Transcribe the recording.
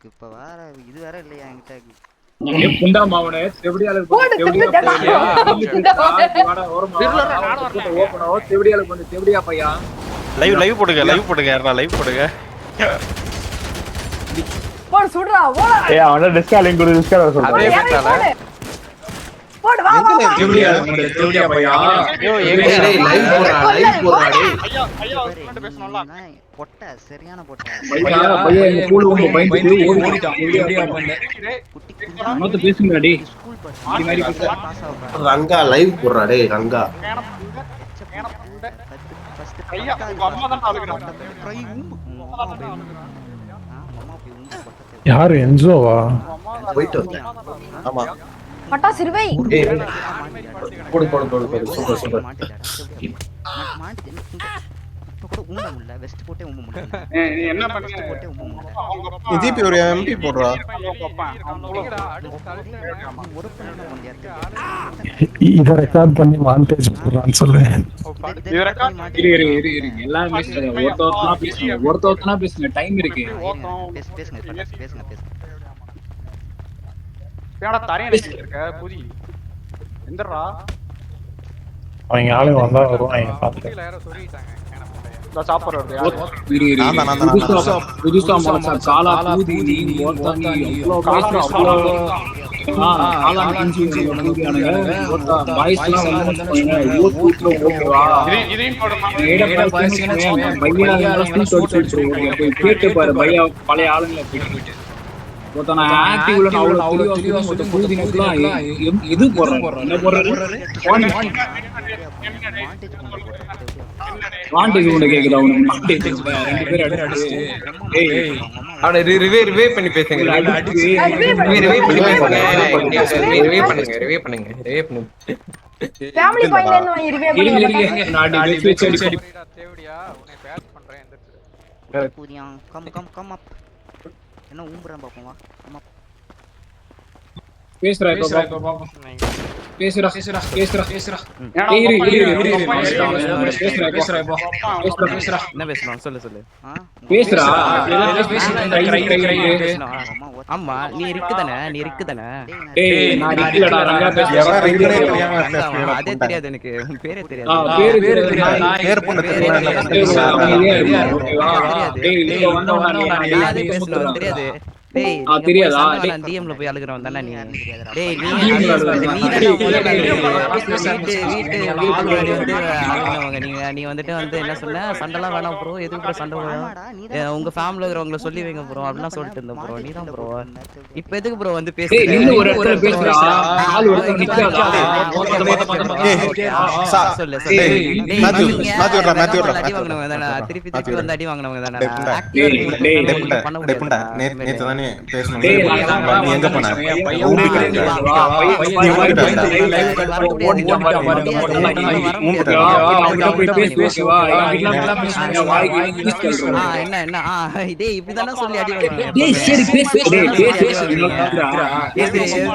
இப்ப வேற இது வேற இல்லையா என்கிட்ட. புண்டா மாவனே செவடியால செவடியால கொண்டு செவடியா பையா லைவ் போடுங்க யாரா லைவ் போடுங்க. போடு சுடுடா ஓடா. ஏய் அவன டிஸ்காலிங் குடு டிஸ்கால சொல்றேன். அதே பேட்டால போடு வா வா. செவடியா பையா ஐயோ லைவ் போடுறா டேய். ஐயா உன்கிட்ட பேசணும்ல. பொட்ட சரியான பொட்ட. பையா இந்த கூல் வந்து பயந்து ஓடிட்டான். செவடியா பண்ணு. குட்டி மொத்த பேசுங்கடா டேய். ஸ்கூல் இந்த மாதிரி பாஸ் ஆகுறா. ரங்கா லைவ் போடுறா டேய் ரங்கா. ஃபர்ஸ்ட் ஐயா உங்க அம்மா தான் அழுகுறாங்க. ட்ரை யாரு என்ஜோவா? போயிட்டு வந்தேன். ஆமா பட்டா சிறுவை. ஏய் போடு சூப்பர் சூப்பர். வெஸ்ட் போட்டே உம்ப முடியல. நீ என்ன பண்ணீங்க? போட்டே உம்ப முடியல. அவங்க அப்பா ஜிபி ஒரு எம்பி போடுறா. அவங்க அப்பா ஒரு பண்ண முடியாது. இத ரெக்கார்ட் பண்ணி மான்டேஜ் போடுறான்னு சொல்லு. இரு எல்லாம் பேசுங்க. ஒருத்தவத்தனா பேசுங்க டைம் இருக்கு. பேசுங்க. பேடா தரைய நிக்கிட்டு புதி. எந்தடா? அவங்க ஆளு வந்தா வருவாங்க பாத்து. யாரோ சொல்லிட்டாங்க. இந்த சாப்பர் வருது. புதுசா மனசா காலா பூதி நீ ஓட்டானி அவ்ளோ காலா இன்சூரன்ஸ் வந்துட்டானுங்க. ஓட்டா பாய்ஸ்லாம் வந்து ஓட்ல ஓகேவா? இதையும் போடுமா? ஏடா பாய்ஸ்னா பையா ஸ்பீச் சொல்லிட்டு போய் கேட்டு பாரு பையா பழைய ஆளுங்களை போயிட்டு ஒருத்தன ஆக்டிவ்ல அவ்வளவு தெளிவா மொத்த பூதினுக்குலாம் இது போடுறேன். என்ன போடுறாரு? வாண்டேஜ் உனக்கு கேக்குதா? உனக்கு வாண்டேஜ் ரெண்டு பேர் அடிச்சு ஏய் அவனை ரிவே பண்ணி பேசுங்க. ரிவே பண்ணுங்க. ஃபேமிலி பாயிண்ட்ல இருந்து வாங்கி ரிவே பண்ணுங்க. நான் வெச்சு அடி தேவடியா உன்னை பேட் பண்றேன் எந்திரச்சு. பூதியா கம் அப். என்ன ஊம்புறேன் பாப்போம் வா. Come up. பேசுறா இப்போ பேசுறா என்ன பேசணும் சொல்லு. பேசுறா ஆமா நீ இருக்குதானே. டேய் நான் இல்லடா ரங்கா பேசுறேன். அதே தெரியாது எனக்கு. உன் பேரே தெரியாது. பேர் பொண்ணு தெரியாது. டேய் தெரியாதா? டிஎம்ல போய் அழுகுறவன் தானே நீ. டேய் நீ நீ வந்துட்டு வந்து என்ன சொன்ன? சண்டைலாம் வேணாம் ப்ரோ. எதுக்கு ப்ரோ சண்டை வரும்? உங்க ஃபேமிலில இருக்கிறவங்கள சொல்லி வைங்க ப்ரோ அப்படிலாம் சொல்லிட்டு இருந்த ப்ரோ. நீ தான் ப்ரோ இப்போ எதுக்கு ப்ரோ வந்து பேசுற? ஒரு இடத்துல பேசுறா ஆள் ஒருத்தன் நிக்காதா? சொல்லு. அடி வாங்குனவங்க தானே. திருப்பி வந்து அடி வாங்குனவங்க தானே. நேத்து தானே பேசணும். டேய் நீ எங்க போன? என்ன இப்படிதானே சொல்லி அடி வாங்குறாங்க. டேய் சரி பேசு.